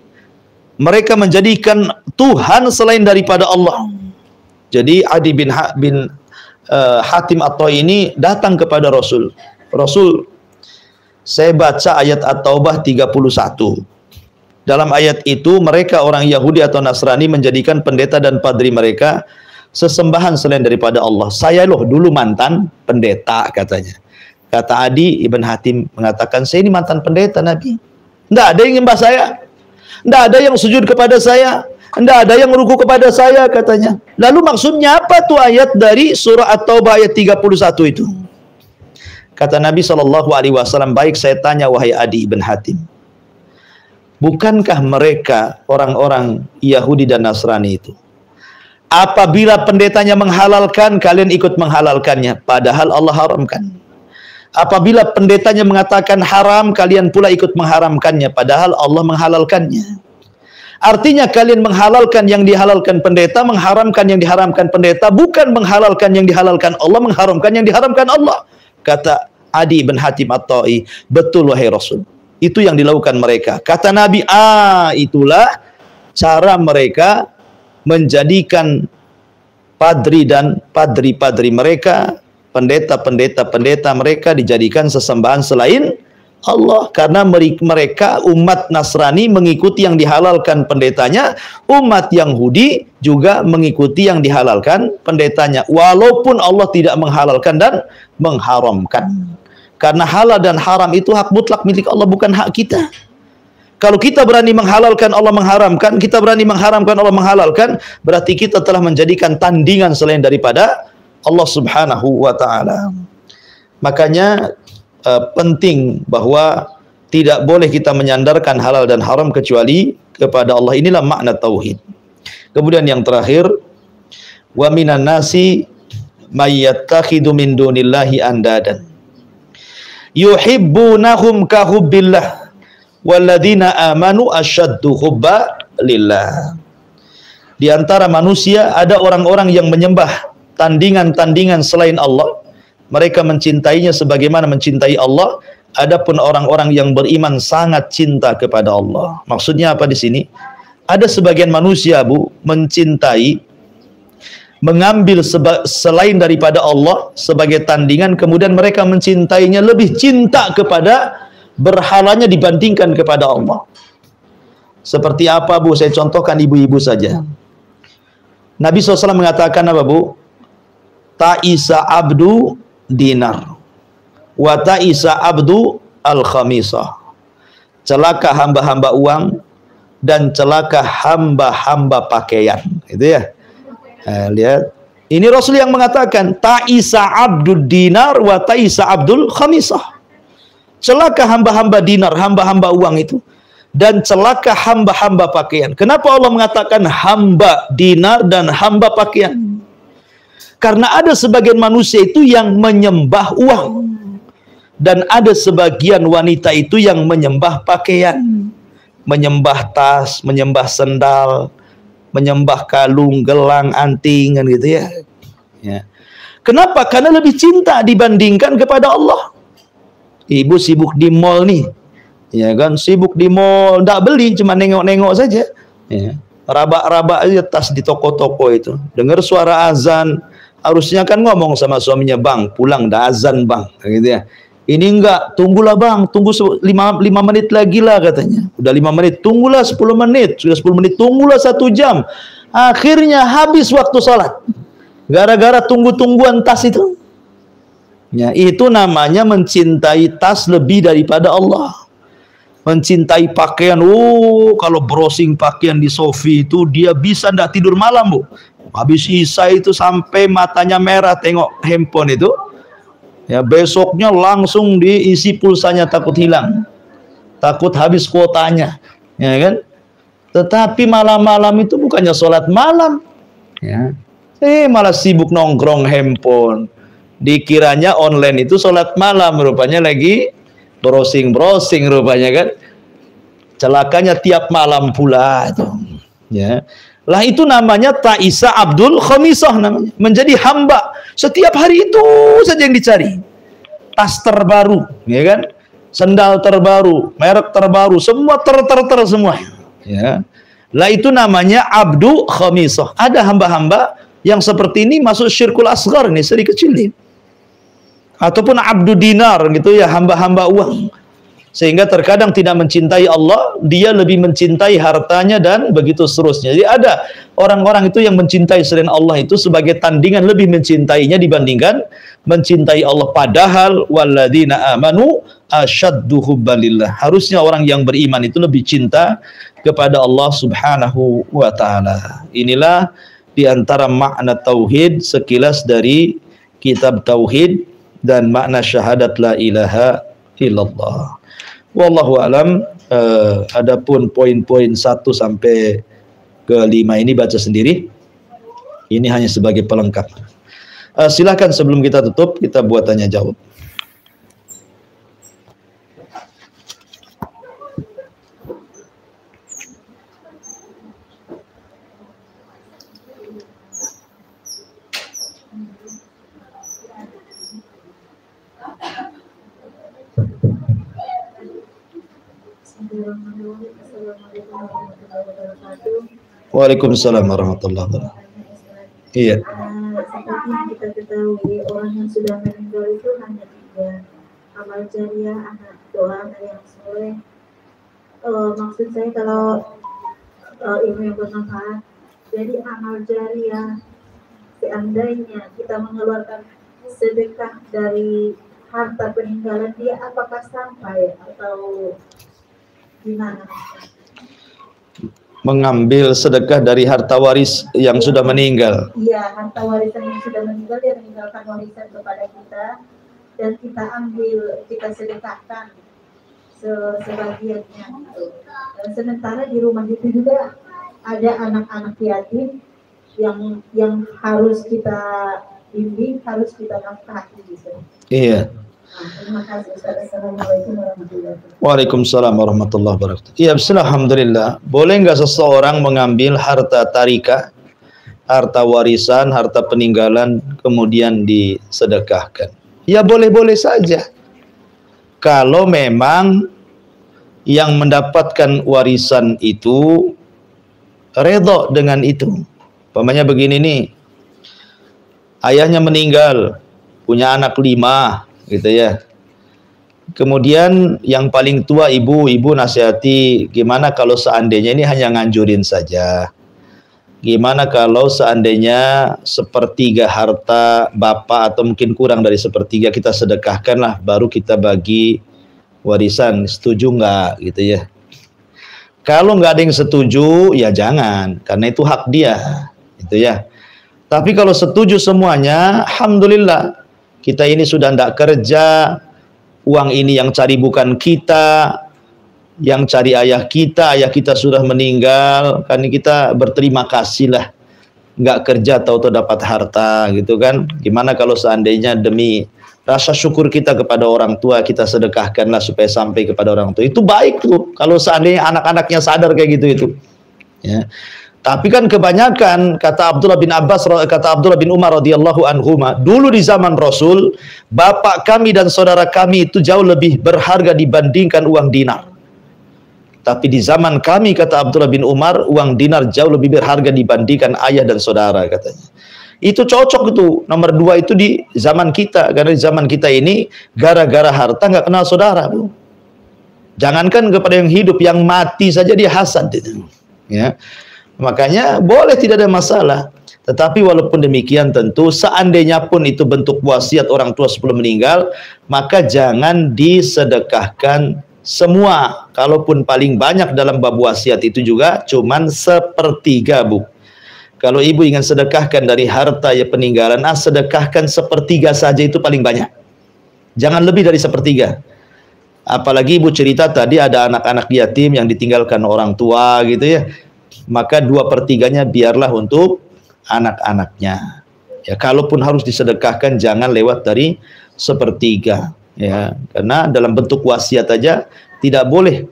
Mereka menjadikan Tuhan selain daripada Allah. Jadi Adi bin Hatim At-Tai ini datang kepada Rasul. Rasul, saya baca ayat At-Taubah 31. Dalam ayat itu mereka orang Yahudi atau Nasrani menjadikan pendeta dan padri mereka sesembahan selain daripada Allah. Saya loh dulu mantan pendeta, katanya. Kata Adi ibn Hatim mengatakan, saya ini mantan pendeta Nabi. Tidak ada yang nyembah saya. Tidak ada yang sujud kepada saya. Tidak ada yang ruku kepada saya, katanya. Lalu maksudnya apa tuh ayat dari surah At-Taubah ayat 31 itu? Kata Nabi SAW, baik saya tanya wahai Adi ibn Hatim, bukankah mereka orang-orang Yahudi dan Nasrani itu, apabila pendetanya menghalalkan, kalian ikut menghalalkannya, padahal Allah haramkan. Apabila pendetanya mengatakan haram, kalian pula ikut mengharamkannya, padahal Allah menghalalkannya. Artinya kalian menghalalkan yang dihalalkan pendeta, mengharamkan yang diharamkan pendeta, bukan menghalalkan yang dihalalkan Allah, mengharamkan yang diharamkan Allah. Kata Adi bin Hatim At-Ta'i, betul wahai Rasul, itu yang dilakukan mereka. Kata Nabi, itulah cara mereka menjadikan padri dan padri-padri mereka, pendeta mereka dijadikan sesembahan selain Allah, karena mereka umat Nasrani mengikuti yang dihalalkan pendetanya, umat Yahudi juga mengikuti yang dihalalkan pendetanya, walaupun Allah tidak menghalalkan dan mengharamkan. Karena halal dan haram itu hak mutlak milik Allah, bukan hak kita. Kalau kita berani menghalalkan, Allah mengharamkan, kita berani mengharamkan, Allah menghalalkan, berarti kita telah menjadikan tandingan selain daripada Allah Subhanahu wa ta'ala. Makanya penting bahwa tidak boleh kita menyandarkan halal dan haram kecuali kepada Allah. Inilah makna tauhid. Kemudian yang terakhir, wa minan nasi may yattakhidhu min dunillahi andadan yuhibbunahum ka hubbillah walladzina amanu asyaddu hubba lillah. Di antara manusia ada orang-orang yang menyembah tandingan-tandingan selain Allah, mereka mencintainya sebagaimana mencintai Allah. Adapun orang-orang yang beriman sangat cinta kepada Allah. Maksudnya apa di sini? Ada sebagian manusia, Bu, mencintai, mengambil selain daripada Allah sebagai tandingan, kemudian mereka mencintainya, lebih cinta kepada berhalanya dibandingkan kepada Allah. Seperti apa, Bu? Saya contohkan ibu-ibu saja. Nabi SAW mengatakan apa, Bu? Ta'isa abdu dinar wa ta'isa abdu al-khamisah. Celaka hamba-hamba uang dan celaka hamba-hamba pakaian. Itu ya. Lihat. Ini Rasul yang mengatakan ta'isa abdul dinar wa ta'isa abdul khamisah. Celaka hamba-hamba dinar, hamba-hamba uang itu, dan celaka hamba-hamba pakaian. Kenapa Allah mengatakan hamba dinar dan hamba pakaian? Karena ada sebagian manusia itu yang menyembah uang, dan ada sebagian wanita itu yang menyembah pakaian, menyembah tas, menyembah sendal, menyembah kalung, gelang, anting, kan gitu ya. Kenapa? Karena lebih cinta dibandingkan kepada Allah. Ibu sibuk di mall nih, ya kan, sibuk di mall, nggak beli, cuma nengok-nengok saja, ya. Raba-raba aja tas di toko-toko itu, dengar suara azan, harusnya kan ngomong sama suaminya, bang, pulang dah azan bang, gitu ya. Ini enggak, tunggulah bang, tunggu 5 menit lagi lah katanya. Udah 5 menit, tunggulah 10 menit, sudah 10 menit, tunggulah 1 jam. Akhirnya habis waktu sholat, gara-gara tunggu-tungguan tas itu. Ya, itu namanya mencintai tas lebih daripada Allah. Mencintai pakaian. Kalau browsing pakaian di Sofi itu, dia bisa ndak tidur malam, Bu. Habis Isya itu sampai matanya merah tengok handphone itu. Ya, besoknya langsung diisi pulsanya, takut hilang, takut habis kuotanya, ya kan? Tetapi malam-malam itu bukannya sholat malam, ya, malah sibuk nongkrong handphone. Dikiranya online itu sholat malam, rupanya lagi browsing rupanya kan. Celakanya tiap malam pula itu, ya. Lah itu namanya ta'isa abdul khamisah, namanya menjadi hamba. Setiap hari itu saja yang dicari. Tas terbaru, ya kan? Sendal terbaru, merek terbaru, semua ter semua, ya. Lah itu namanya abdu khamisah. Ada hamba-hamba yang seperti ini masuk syirkul asghar, ini seri kecil nih. Ataupun abdu dinar gitu ya, hamba-hamba uang. Sehingga terkadang tidak mencintai Allah, dia lebih mencintai hartanya dan begitu seterusnya. Jadi ada orang-orang itu yang mencintai selain Allah itu sebagai tandingan, lebih mencintainya dibandingkan mencintai Allah, padahal walladzina amanu asyaddu hubbalillah. Harusnya orang yang beriman itu lebih cinta kepada Allah Subhanahu wa taala. Inilah di antara makna tauhid sekilas dari kitab tauhid dan makna syahadat la ilaha illallah. Wallahu alam. Adapun poin-poin 1 sampai ke 5 ini baca sendiri. Ini hanya sebagai pelengkap. Silakan sebelum kita tutup, kita buat tanya jawab. Waalaikumsalam warahmatullahi wabarakatuh. Iya.
Seperti yang kita ketahui, orang yang sudah meninggal itu hanya 3: amal jariah, anak doa, anak yang soleh. Maksud saya kalau ilmu yang bermanfaat. Jadi amal jariah, seandainya kita mengeluarkan sedekah dari harta peninggalan dia, apakah sampai atau gimana?
Mengambil sedekah dari harta waris yang sudah meninggal.
Iya, harta warisan yang sudah meninggal, dia meninggalkan warisan kepada kita dan kita ambil, kita sedekahkan sebagiannya. Sementara di rumah itu juga ada anak-anak yatim yang harus kita bimbing, harus kita nafkahi gitu.
Iya.
Terima kasih Ustaz. Assalamualaikum warahmatullahi wabarakatuh.
Waalaikumsalam warahmatullahi wabarakatuh. Ya, alhamdulillah. Boleh nggak seseorang mengambil harta tarikah, harta warisan, harta peninggalan, kemudian disedekahkan? Ya boleh-boleh saja. Kalau memang yang mendapatkan warisan itu redha dengan itu. Umpamanya begini nih, ayahnya meninggal, punya anak 5, gitu ya. Kemudian yang paling tua ibu nasihati, gimana kalau seandainya ini hanya nganjurin saja. Gimana kalau seandainya 1/3 harta bapak atau mungkin kurang dari 1/3 kita sedekahkan lah, baru kita bagi warisan. Setuju nggak gitu ya? Kalau nggak ada yang setuju, ya jangan, karena itu hak dia, gitu ya. Tapi kalau setuju semuanya, alhamdulillah. Kita ini sudah tidak kerja, uang ini yang cari bukan kita, yang cari ayah kita sudah meninggal, kan kita berterima kasih lah, nggak kerja tahu-tahu dapat harta, gitu kan. Gimana kalau seandainya demi rasa syukur kita kepada orang tua, kita sedekahkanlah supaya sampai kepada orang tua. Itu baik tuh, kalau seandainya anak-anaknya sadar kayak gitu itu. Ya. Tapi kan kebanyakan, kata Abdullah bin Umar radhiyallahu anhuma, dulu di zaman Rasul, bapak kami dan saudara kami itu jauh lebih berharga dibandingkan uang dinar. Tapi di zaman kami, kata Abdullah bin Umar, uang dinar jauh lebih berharga dibandingkan ayah dan saudara, katanya. Itu cocok itu, nomor 2 itu di zaman kita, karena di zaman kita ini gara-gara harta nggak kenal saudara, Bu. Jangankan kepada yang hidup, yang mati saja dia hasad itu. Ya. Makanya boleh, tidak ada masalah. Tetapi walaupun demikian tentu seandainya pun itu bentuk wasiat orang tua sebelum meninggal, maka jangan disedekahkan semua. Kalaupun paling banyak dalam bab wasiat itu juga cuman 1/3, Bu. Kalau ibu ingin sedekahkan dari harta ya peninggalan, sedekahkan 1/3 saja, itu paling banyak. Jangan lebih dari 1/3. Apalagi ibu cerita tadi ada anak-anak yatim yang ditinggalkan orang tua gitu ya. Maka 2/3-nya biarlah untuk anak-anaknya. Ya, kalaupun harus disedekahkan jangan lewat dari 1/3, ya, karena dalam bentuk wasiat aja tidak boleh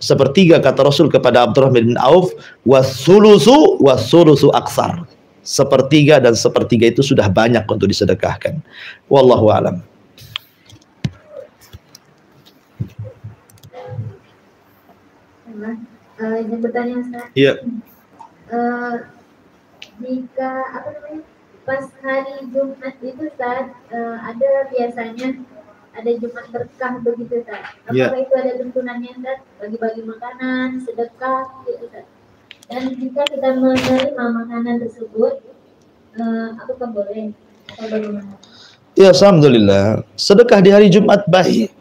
1/3, kata Rasul kepada Abdurrahman bin Auf, wasulusu aksar. 1/3 dan 1/3 itu sudah banyak untuk disedekahkan. Wallahu alam.
Ini pertanyaan Ustaz.
Iya.
Jika pas hari Jumat itu Ustaz, ada biasanya ada Jumat berkah begitu Ustaz. Apakah itu ada tuntunannya Ustaz? Bagi-bagi makanan, sedekah gitu Ustaz. Dan jika kita menerima makanan tersebut, apakah boleh?
Ya, alhamdulillah. Sedekah di hari Jumat baik.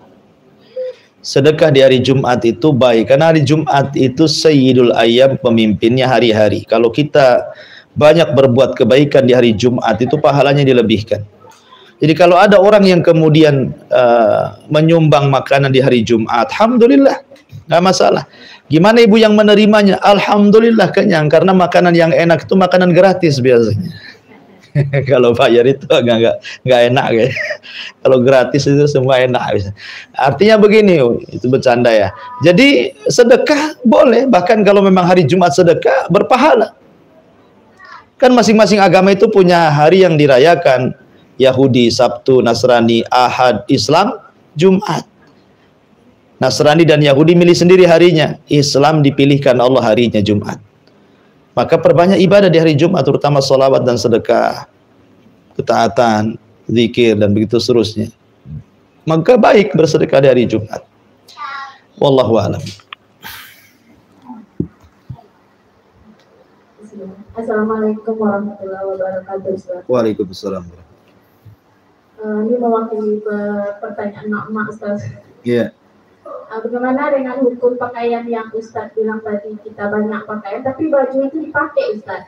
Sedekah di hari Jumat itu baik, karena hari Jumat itu sayyidul ayyam, pemimpinnya hari-hari. Kalau kita banyak berbuat kebaikan di hari Jumat itu pahalanya dilebihkan. Jadi kalau ada orang yang kemudian menyumbang makanan di hari Jumat, alhamdulillah, nggak masalah. Gimana ibu yang menerimanya? Alhamdulillah kenyang, karena makanan yang enak itu makanan gratis biasanya. Kalau bayar itu nggak enak kayak. Kalau gratis itu semua enak. Artinya begini, itu bercanda ya. Jadi sedekah boleh, bahkan kalau memang hari Jumat sedekah berpahala. Kan masing-masing agama itu punya hari yang dirayakan. Yahudi Sabtu, Nasrani Ahad, Islam Jumat. Nasrani dan Yahudi milih sendiri harinya, Islam dipilihkan Allah harinya Jumat. Maka perbanyak ibadah di hari Jumat, terutama sholawat dan sedekah, ketaatan, zikir dan begitu seterusnya. Maka baik bersedekah di hari Jumat. Wallahu a'lam.
Assalamualaikum warahmatullahi wabarakatuh.
Waalaikumsalam.
Ini mewakili pertanyaan mak-mak Ustaz.
Iya.
Bagaimana dengan hukum pakaian yang Ustaz bilang tadi, kita banyak pakaian tapi baju itu dipakai Ustaz?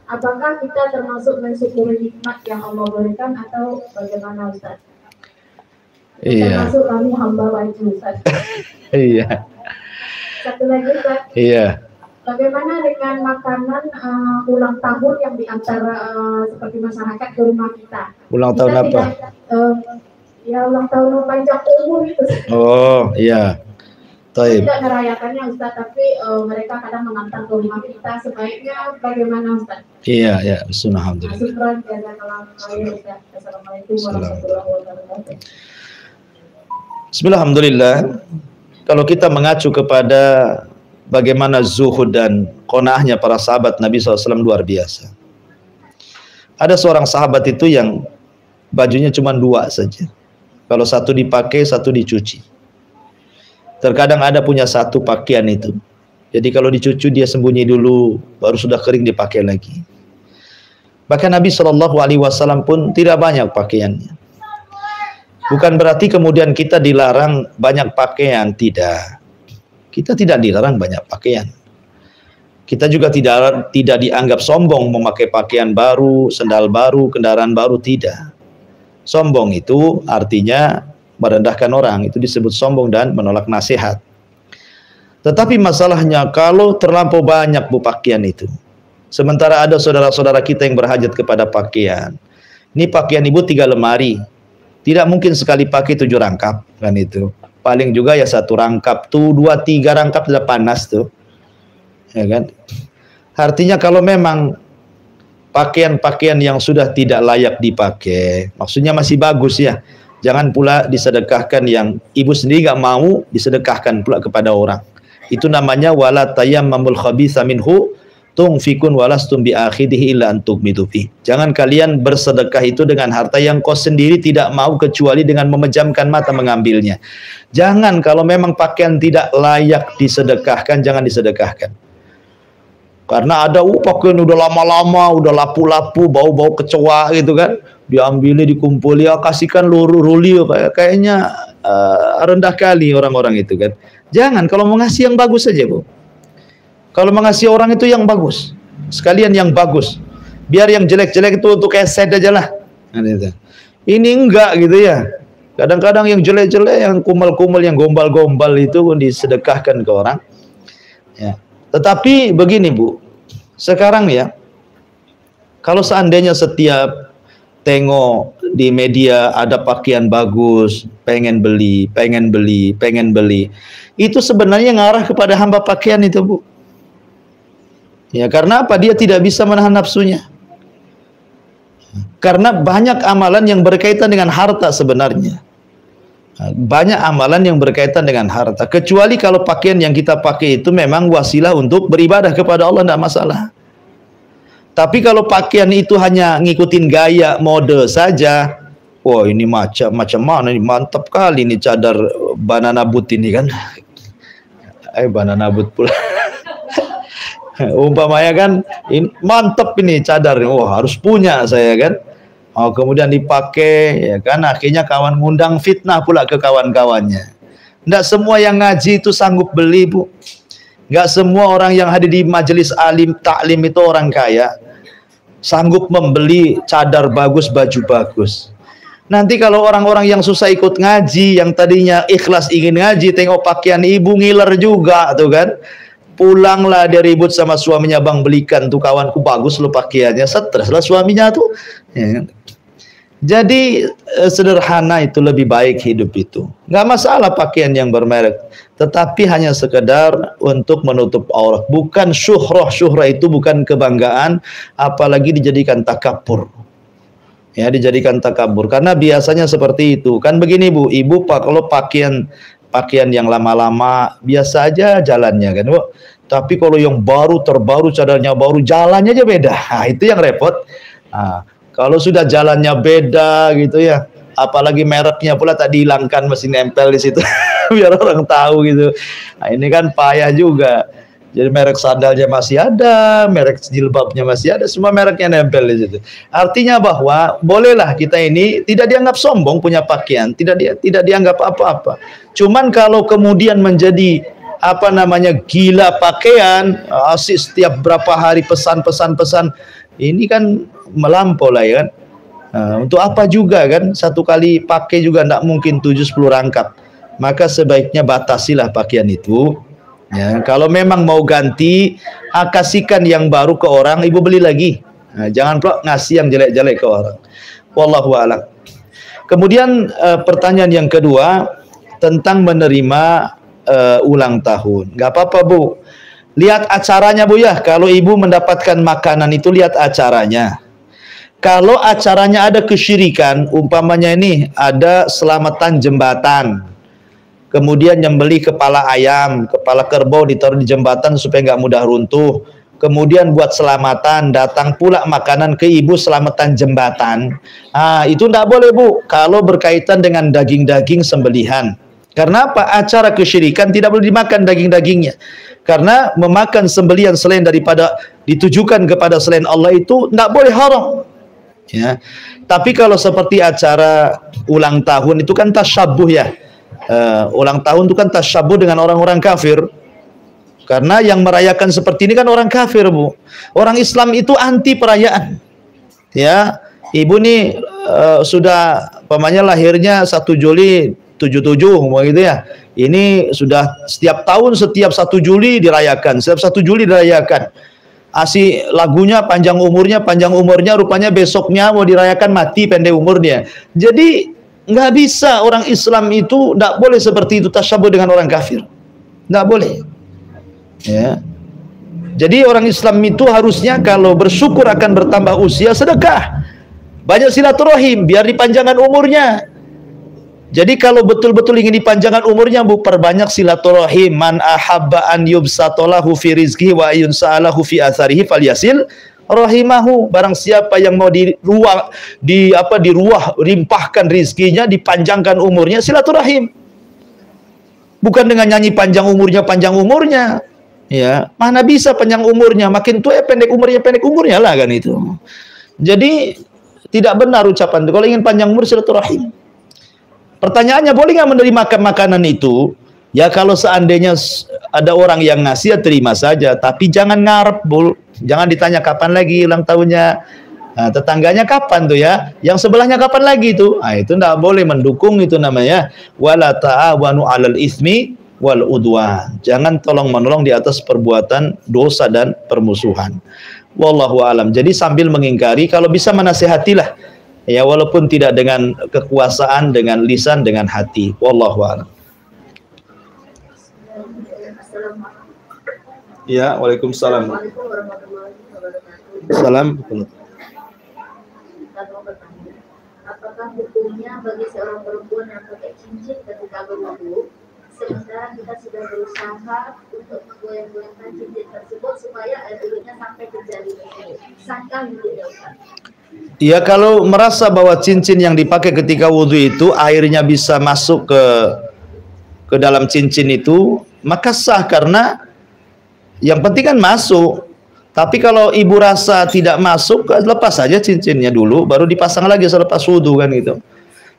Apakah kita termasuk mensyukuri nikmat yang Allah berikan atau bagaimana Ustaz?
Iya.
Termasuk kami hamba baju Ustaz.
Iya.
Satu lagi Ustaz.
Iya.
Bagaimana dengan makanan ulang tahun yang diantara seperti masyarakat ke rumah kita?
Ulang tahun apa?
Ya ulang tahun panjang umur itu.
Oh iya. Taib.
Tidak merayakannya Ustaz, tapi mereka kadang mengantar ke rumah kita. Sebaiknya bagaimana Ustaz?
Iya, ya, alhamdulillah.
Assalamualaikum warahmatullahi wabarakatuh.
Bismillahirrahmanirrahim. Kalau kita mengacu kepada bagaimana zuhud dan qanaahnya para sahabat Nabi SAW luar biasa. Ada seorang sahabat itu yang bajunya cuma dua saja. Kalau satu dipakai, satu dicuci. Terkadang ada punya satu pakaian itu. Jadi kalau dicuci dia sembunyi dulu, baru sudah kering dipakai lagi. Bahkan Nabi SAW pun tidak banyak pakaiannya. Bukan berarti kemudian kita dilarang banyak pakaian, tidak. Kita tidak dilarang banyak pakaian. Kita juga tidak dianggap sombong memakai pakaian baru, sendal baru, kendaraan baru, tidak. Sombong itu artinya merendahkan orang, itu disebut sombong dan menolak nasihat. Tetapi masalahnya kalau terlampau banyak pakaian itu. Sementara ada saudara-saudara kita yang berhajat kepada pakaian. Ini pakaian ibu 3 lemari. Tidak mungkin sekali pakai 7 rangkap, kan itu. Paling juga ya 1 rangkap tuh, 2-3 rangkap sudah panas tuh. Ya kan? Artinya kalau memang pakaian-pakaian yang sudah tidak layak dipakai, maksudnya masih bagus ya, jangan pula disedekahkan yang ibu sendiri gak mau disedekahkan pula kepada orang. Itu namanya wala tayammamul khabitha minhu tunfikun walastum bi akhidihi illa antum bidufi. Jangan kalian bersedekah itu dengan harta yang kau sendiri tidak mau kecuali dengan memejamkan mata mengambilnya. Jangan, kalau memang pakaian tidak layak disedekahkan, jangan disedekahkan. Karena ada pakaian udah lama-lama, udah lapu-lapu, bau-bau kecoa gitu kan, diambilnya, dikumpuli, ya kasihkan ruli, kayaknya rendah kali orang-orang itu kan. Jangan, kalau mau ngasih yang bagus saja Bu. Kalau mengasihi orang itu yang bagus, sekalian yang bagus. Biar yang jelek-jelek itu untuk keset aja lah. Ini enggak gitu ya. Kadang-kadang yang jelek-jelek, yang kumal-kumal, yang gombal-gombal itu disedekahkan ke orang. Ya. Tetapi begini Bu, sekarang ya, kalau seandainya setiap tengok di media ada pakaian bagus, pengen beli, itu sebenarnya ngarah kepada hamba pakaian itu Bu. Ya, karena apa? Dia tidak bisa menahan nafsunya. Karena banyak amalan yang berkaitan dengan harta sebenarnya. Banyak amalan yang berkaitan dengan harta. Kecuali kalau pakaian yang kita pakai itu memang wasilah untuk beribadah kepada Allah, tidak masalah. Tapi kalau pakaian itu hanya ngikutin gaya, mode saja, wah ini macam mana ini, mantap kali ini cadar banana boot ini kan. Banana boot pula. Umpamanya kan ini mantap ini cadar, wah harus punya saya kan. Oh, kemudian dipakai, ya kan? Akhirnya kawan ngundang fitnah pula ke kawan-kawannya. Tidak semua yang ngaji itu sanggup beli, Bu. Nggak semua orang yang hadir di majelis alim taklim itu orang kaya, sanggup membeli cadar bagus, baju bagus. Nanti kalau orang-orang yang susah ikut ngaji, yang tadinya ikhlas ingin ngaji, tengok pakaian ibu ngiler juga tuh kan. Pulanglah dia ribut sama suaminya, bang belikan tuh kawanku bagus lo pakaiannya, stres lah suaminya tuh. Ya. Jadi sederhana itu lebih baik hidup itu. Nggak masalah pakaian yang bermerek, tetapi hanya sekedar untuk menutup aurat. Bukan syuhrah. Syuhrah itu bukan kebanggaan, apalagi dijadikan takabur. Ya, dijadikan takabur. Karena biasanya seperti itu. Kan begini Bu, Ibu kalau pakaian yang lama-lama biasa aja jalannya kan Bu. Tapi kalau yang baru, terbaru, cadarnya baru, jalannya aja beda. Nah, itu yang repot. Nah, kalau sudah jalannya beda gitu ya, apalagi mereknya pula tak dihilangkan, masih nempel di situ biar orang tahu gitu. Nah, ini kan payah juga. Jadi merek sandalnya masih ada, merek jilbabnya masih ada, semua mereknya nempel di situ. Artinya bahwa bolehlah kita ini tidak dianggap sombong punya pakaian, tidak dianggap apa-apa. Cuman kalau kemudian menjadi gila pakaian, asik setiap berapa hari pesan, ini kan melampau lah ya kan. Untuk apa juga kan, satu kali pakai juga tidak mungkin 7-10 rangkap. Maka sebaiknya batasilah pakaian itu. Ya, kalau memang mau ganti, kasihkan yang baru ke orang, ibu beli lagi. Nah, jangan pula ngasih yang jelek-jelek ke orang. Wallahu a'lam. Kemudian pertanyaan yang kedua tentang menerima ulang tahun. Gak apa-apa Bu, lihat acaranya Bu ya. Kalau ibu mendapatkan makanan itu lihat acaranya. Kalau acaranya ada kesyirikan, umpamanya ini ada selamatan jembatan, kemudian nyembeli kepala ayam, kepala kerbau ditaruh di jembatan supaya nggak mudah runtuh. Kemudian buat selamatan, datang pula makanan ke ibu selamatan jembatan. Itu nggak boleh Bu, kalau berkaitan dengan daging-daging sembelihan. Karena apa? Acara kesyirikan tidak boleh dimakan daging-dagingnya. Karena memakan sembelihan selain daripada ditujukan kepada selain Allah itu nggak boleh, haram. Ya. Tapi kalau seperti acara ulang tahun itu kan tasyabuh ya. Ulang tahun itu kan tasyabuh dengan orang-orang kafir. Karena yang merayakan seperti ini kan orang kafir Bu. Orang Islam itu anti perayaan. Ya, ibu nih sudah pamannya lahirnya 1 Juli 77 gitu ya. Ini sudah setiap tahun setiap 1 Juli dirayakan, setiap 1 Juli dirayakan. Lagunya panjang umurnya, rupanya besoknya mau dirayakan mati pendek umurnya. Jadi nggak bisa, orang Islam itu nggak boleh seperti itu, tasyabuh dengan orang kafir, nggak boleh. Ya. Jadi orang Islam itu harusnya kalau bersyukur akan bertambah usia, sedekah, banyak silaturahim biar dipanjangkan umurnya. Jadi kalau betul-betul ingin dipanjangkan umurnya Bu, perbanyak silaturahim. Man ahabba an yubsatolahu fi rizqihi wa yunsa'alahu fi atharihi falyasil rahimahu. Barang siapa yang mau rimpahkan rizkinya, dipanjangkan umurnya, silaturahim. Bukan dengan nyanyi panjang umurnya. Ya, mana bisa panjang umurnya, makin tua ya pendek umurnya lah kan itu. Jadi tidak benar ucapan itu. Kalau ingin panjang umur, silaturahim. Pertanyaannya, boleh nggak menerima makanan itu? Ya kalau seandainya ada orang yang ngasih ya terima saja, tapi jangan ngarep Bu. Jangan ditanya kapan lagi ulang tahunnya. Tetangganya kapan tuh ya? Yang sebelahnya kapan lagi tuh? Itu enggak boleh mendukung, itu namanya wala ta'awanu 'alal itsmi wal udwan. Jangan tolong-menolong di atas perbuatan dosa dan permusuhan. Wallahu alam. Jadi sambil mengingkari, kalau bisa menasihatilah. Ya walaupun tidak dengan kekuasaan, dengan lisan, dengan hati. Wallahu alam. Ya, waalaikumsalam. Salam.
Apakah hukumnya bagi seorang perempuan yang pakai cincin ketika berwudu, sementara kita sudah berusaha untuk menggoyang-goyangkan cincin tersebut supaya air wudhunya sampai ke jari tersebut? Sahkah wudhunya Ustaz?
Ya kalau merasa bahwa cincin yang dipakai ketika wudhu itu airnya bisa masuk ke dalam cincin itu, maka sah, karena yang penting kan masuk. Tapi kalau ibu rasa tidak masuk, lepas saja cincinnya dulu, baru dipasang lagi selepas wudu kan gitu.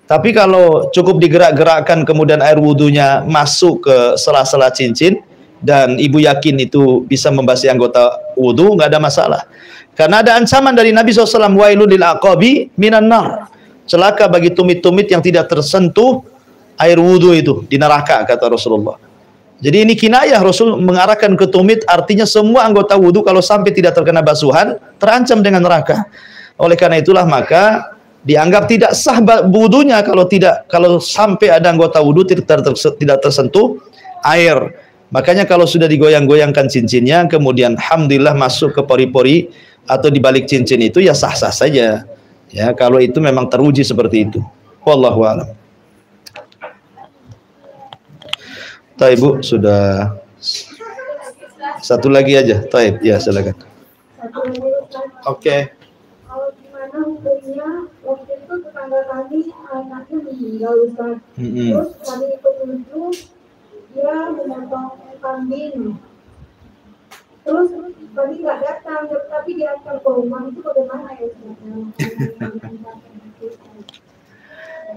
Tapi kalau cukup digerak-gerakkan kemudian air wudunya masuk ke sela-sela cincin dan ibu yakin itu bisa membasuh anggota wudu, nggak ada masalah. Karena ada ancaman dari Nabi SAW, wailul lil aqabi minan nar. Celaka bagi tumit-tumit yang tidak tersentuh air wudu itu di neraka, kata Rasulullah. Jadi ini kinayah, Rasul mengarahkan ke tumit, artinya semua anggota wudu kalau sampai tidak terkena basuhan terancam dengan neraka. Oleh karena itulah maka dianggap tidak sah wudunya kalau sampai ada anggota wudu tidak tersentuh air. Makanya kalau sudah digoyang-goyangkan cincinnya, kemudian alhamdulillah masuk ke pori-pori atau di balik cincin itu, ya sah-sah saja. Ya, kalau itu memang teruji seperti itu. Wallahu a'lam. Taib Bu, sudah satu lagi aja. Taib, ya silakan. Oke.
Kalau gimana hukumnya waktu itu tetangga kami anaknya meninggal Ustaz. Terus kami ikut menuju, dia memotong kambing. Terus kami nggak datang, tapi diantar ke rumah, itu bagaimana ya Ustaz?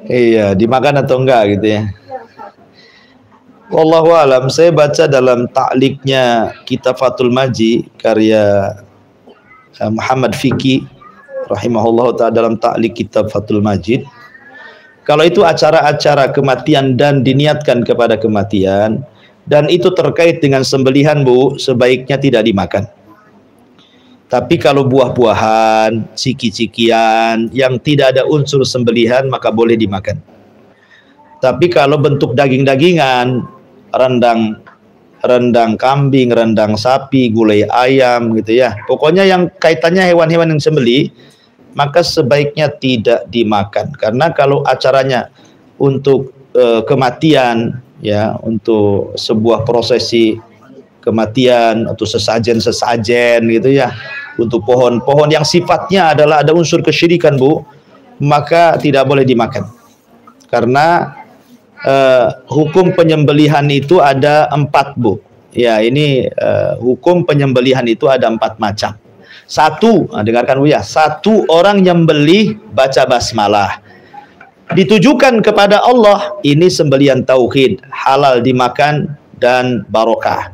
Iya, dimakan atau enggak gitu ya? Wallahu alam. Saya baca dalam ta'liqnya kitab Fathul Majid karya Muhammad Fiqi rahimahullah ta'ala, dalam ta'liq kitab Fathul Majid, kalau itu acara-acara kematian dan diniatkan kepada kematian dan itu terkait dengan sembelihan Bu, sebaiknya tidak dimakan. Tapi kalau buah-buahan, ciki-cikian yang tidak ada unsur sembelihan maka boleh dimakan. Tapi kalau bentuk daging-dagingan, rendang kambing, rendang sapi, gulai ayam gitu ya, pokoknya yang kaitannya hewan-hewan yang sembelih, maka sebaiknya tidak dimakan. Karena kalau acaranya untuk kematian ya, untuk sebuah prosesi kematian atau sesajen gitu ya, untuk pohon-pohon yang sifatnya adalah ada unsur kesyirikan Bu, maka tidak boleh dimakan. Karena hukum penyembelihan itu ada 4 Bu. Ya, ini hukum penyembelihan itu ada 4 macam. Satu, dengarkan Bu ya. Satu, orang nyembelih baca basmalah, ditujukan kepada Allah, ini sembelihan tauhid, halal dimakan dan barokah.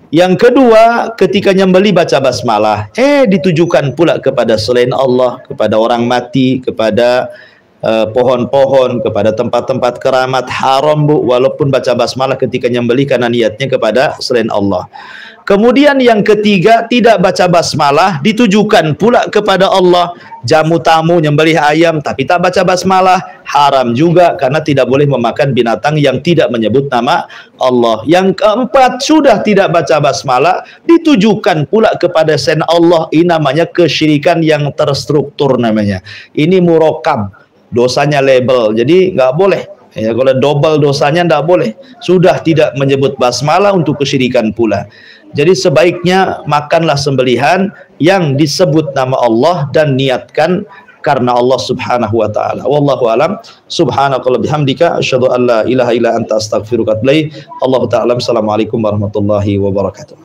Yang kedua, ketika nyembelih baca basmalah, ditujukan pula kepada selain Allah, kepada orang mati, kepada pohon-pohon, kepada tempat-tempat keramat, haram Bu, walaupun baca basmalah ketika nyembelih karena niatnya kepada selain Allah. Kemudian yang ketiga, tidak baca basmalah, ditujukan pula kepada Allah, jamu tamu nyembelih ayam tapi tak baca basmalah, haram juga karena tidak boleh memakan binatang yang tidak menyebut nama Allah. Yang keempat, sudah tidak baca basmalah, ditujukan pula kepada selain Allah, ini namanya kesyirikan yang terstruktur namanya. Ini murokab, dosanya label, jadi nggak boleh ya, kalau double dosanya nggak boleh, sudah tidak menyebut basmalah untuk kesyirikan pula. Jadi sebaiknya makanlah sembelihan yang disebut nama Allah dan niatkan karena Allah Subhanahu wa taala. Wallahu alam. Subhanakallah bihamdika asyhadu an la ilaha illa anta astaghfiruka wa atubu ilaik. Allahu ta'ala. Assalamualaikum warahmatullahi wabarakatuh.